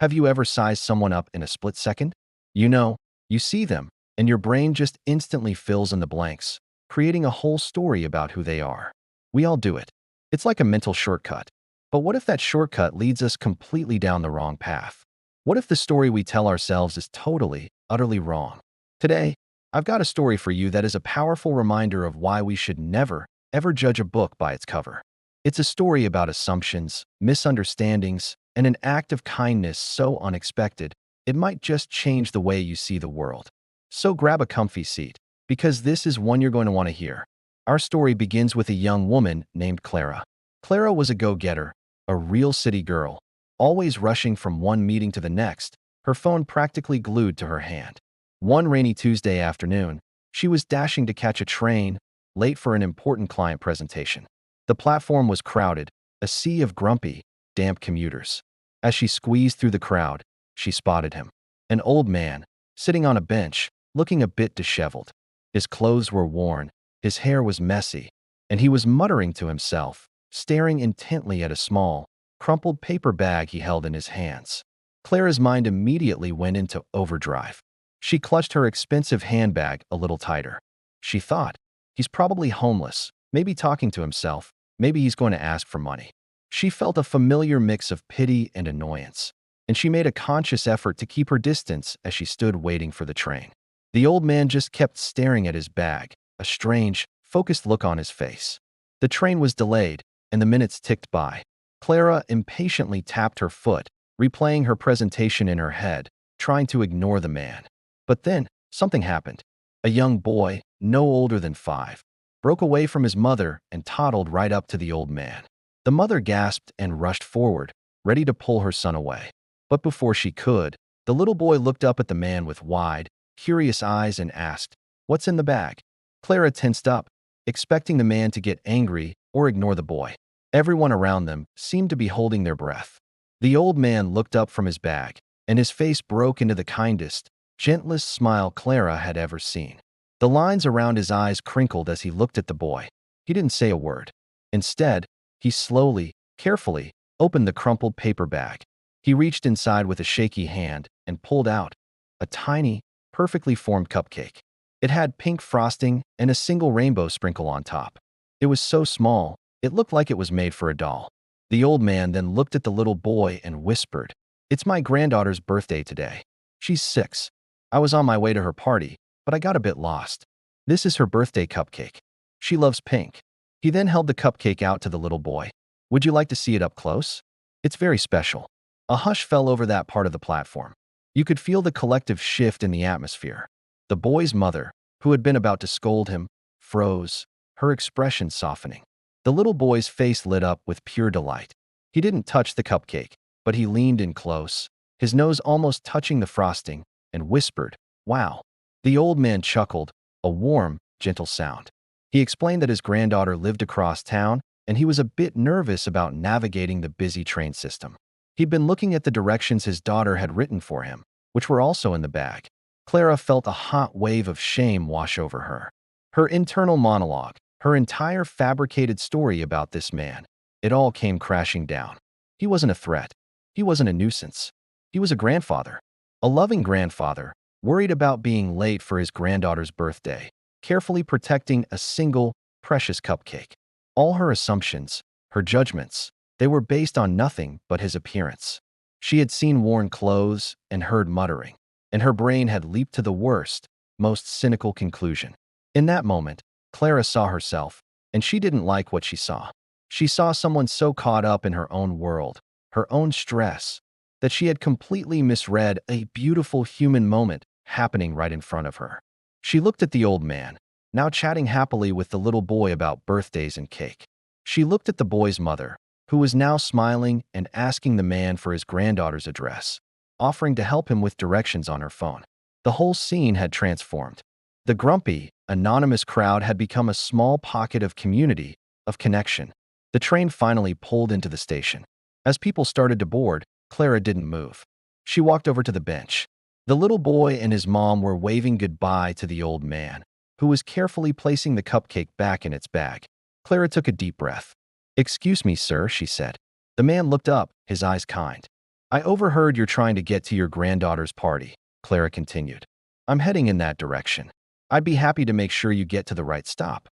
Have you ever sized someone up in a split second? You know, you see them, and your brain just instantly fills in the blanks, creating a whole story about who they are. We all do it. It's like a mental shortcut. But what if that shortcut leads us completely down the wrong path? What if the story we tell ourselves is totally, utterly wrong? Today, I've got a story for you that is a powerful reminder of why we should never, ever judge a book by its cover. It's a story about assumptions, misunderstandings, and an act of kindness so unexpected, it might just change the way you see the world. So grab a comfy seat, because this is one you're going to want to hear. Our story begins with a young woman named Clara. Clara was a go-getter, a real city girl, always rushing from one meeting to the next, her phone practically glued to her hand. One rainy Tuesday afternoon, she was dashing to catch a train, late for an important client presentation. The platform was crowded, a sea of grumpy, damp commuters. As she squeezed through the crowd, she spotted him. An old man, sitting on a bench, looking a bit disheveled. His clothes were worn, his hair was messy, and he was muttering to himself, staring intently at a small, crumpled paper bag he held in his hands. Clara's mind immediately went into overdrive. She clutched her expensive handbag a little tighter. She thought, he's probably homeless, maybe talking to himself, maybe he's going to ask for money. She felt a familiar mix of pity and annoyance, and she made a conscious effort to keep her distance as she stood waiting for the train. The old man just kept staring at his bag, a strange, focused look on his face. The train was delayed, and the minutes ticked by. Clara impatiently tapped her foot, replaying her presentation in her head, trying to ignore the man. But then, something happened. A young boy, no older than 5, broke away from his mother and toddled right up to the old man. The mother gasped and rushed forward, ready to pull her son away. But before she could, the little boy looked up at the man with wide, curious eyes and asked, "What's in the bag?" Clara tensed up, expecting the man to get angry or ignore the boy. Everyone around them seemed to be holding their breath. The old man looked up from his bag, and his face broke into the kindest, gentlest smile Clara had ever seen. The lines around his eyes crinkled as he looked at the boy. He didn't say a word. Instead, he slowly, carefully, opened the crumpled paper bag. He reached inside with a shaky hand and pulled out a tiny, perfectly formed cupcake. It had pink frosting and a single rainbow sprinkle on top. It was so small, it looked like it was made for a doll. The old man then looked at the little boy and whispered, "It's my granddaughter's birthday today. She's 6. I was on my way to her party, but I got a bit lost. This is her birthday cupcake. She loves pink." He then held the cupcake out to the little boy. "Would you like to see it up close? It's very special." A hush fell over that part of the platform. You could feel the collective shift in the atmosphere. The boy's mother, who had been about to scold him, froze, her expression softening. The little boy's face lit up with pure delight. He didn't touch the cupcake, but he leaned in close, his nose almost touching the frosting, and whispered, "Wow." The old man chuckled, a warm, gentle sound. He explained that his granddaughter lived across town, and he was a bit nervous about navigating the busy train system. He'd been looking at the directions his daughter had written for him, which were also in the bag. Clara felt a hot wave of shame wash over her. Her internal monologue, her entire fabricated story about this man, it all came crashing down. He wasn't a threat. He wasn't a nuisance. He was a grandfather. A loving grandfather, worried about being late for his granddaughter's birthday, carefully protecting a single, precious cupcake. All her assumptions, her judgments, they were based on nothing but his appearance. She had seen worn clothes and heard muttering, and her brain had leaped to the worst, most cynical conclusion. In that moment, Clara saw herself, and she didn't like what she saw. She saw someone so caught up in her own world, her own stress, that she had completely misread a beautiful human moment happening right in front of her. She looked at the old man, now chatting happily with the little boy about birthdays and cake. She looked at the boy's mother, who was now smiling and asking the man for his granddaughter's address, offering to help him with directions on her phone. The whole scene had transformed. The grumpy, anonymous crowd had become a small pocket of community, of connection. The train finally pulled into the station. As people started to board, Clara didn't move. She walked over to the bench. The little boy and his mom were waving goodbye to the old man, who was carefully placing the cupcake back in its bag. Clara took a deep breath. "Excuse me, sir," she said. The man looked up, his eyes kind. I overheard you're trying to get to your granddaughter's party, Clara continued. I'm heading in that direction. I'd be happy to make sure you get to the right stop.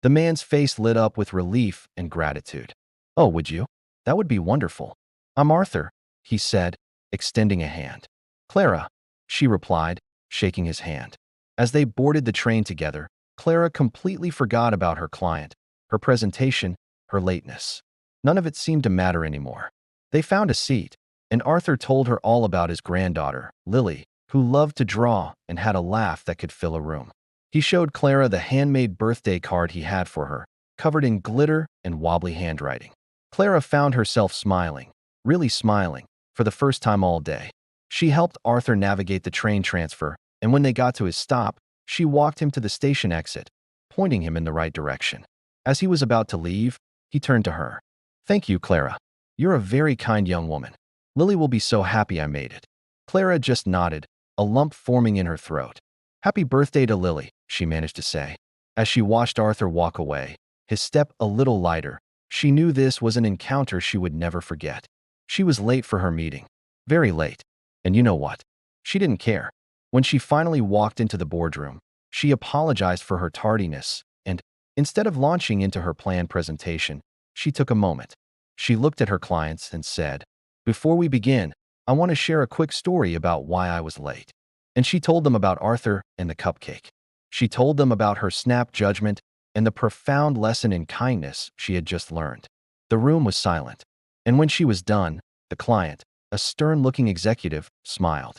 The man's face lit up with relief and gratitude. Oh, would you? That would be wonderful. I'm Arthur, he said, extending a hand. Clara, she replied, shaking his hand. As they boarded the train together, Clara completely forgot about her client, her presentation, her lateness. None of it seemed to matter anymore. They found a seat, and Arthur told her all about his granddaughter, Lily, who loved to draw and had a laugh that could fill a room. He showed Clara the handmade birthday card he had for her, covered in glitter and wobbly handwriting. Clara found herself smiling, really smiling, for the first time all day. She helped Arthur navigate the train transfer, and when they got to his stop, she walked him to the station exit, pointing him in the right direction. As he was about to leave, he turned to her. Thank you, Clara. You're a very kind young woman. Lily will be so happy I made it. Clara just nodded, a lump forming in her throat. Happy birthday to Lily, she managed to say. As she watched Arthur walk away, his step a little lighter, she knew this was an encounter she would never forget. She was late for her meeting. Very late. And you know what? She didn't care. When she finally walked into the boardroom, she apologized for her tardiness, and, instead of launching into her planned presentation, she took a moment. She looked at her clients and said, Before we begin, I want to share a quick story about why I was late. And she told them about Arthur and the cupcake. She told them about her snap judgment and the profound lesson in kindness she had just learned. The room was silent, and when she was done, the client, a stern-looking executive, smiled.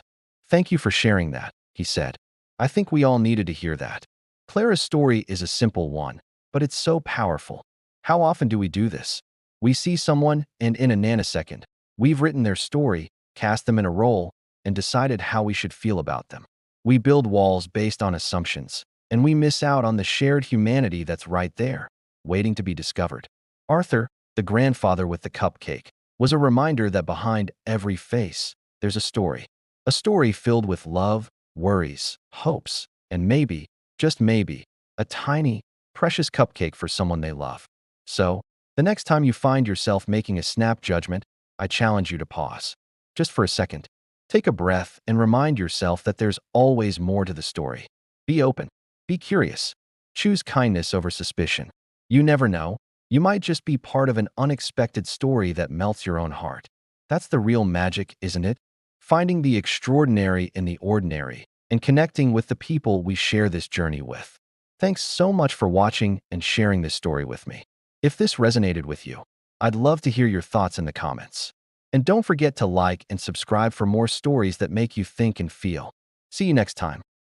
Thank you for sharing that, he said. I think we all needed to hear that. Clara's story is a simple one, but it's so powerful. How often do we do this? We see someone, and in a nanosecond, we've written their story, cast them in a role, and decided how we should feel about them. We build walls based on assumptions, and we miss out on the shared humanity that's right there, waiting to be discovered. Arthur, the grandfather with the cupcake, was a reminder that behind every face, there's a story filled with love, worries, hopes, and maybe, just maybe, a tiny, precious cupcake for someone they love. So, the next time you find yourself making a snap judgment, I challenge you to pause. Just for a second. Take a breath and remind yourself that there's always more to the story. Be open. Be curious. Choose kindness over suspicion. You never know. You might just be part of an unexpected story that melts your own heart. That's the real magic, isn't it? Finding the extraordinary in the ordinary and connecting with the people we share this journey with. Thanks so much for watching and sharing this story with me. If this resonated with you, I'd love to hear your thoughts in the comments. And don't forget to like and subscribe for more stories that make you think and feel. See you next time.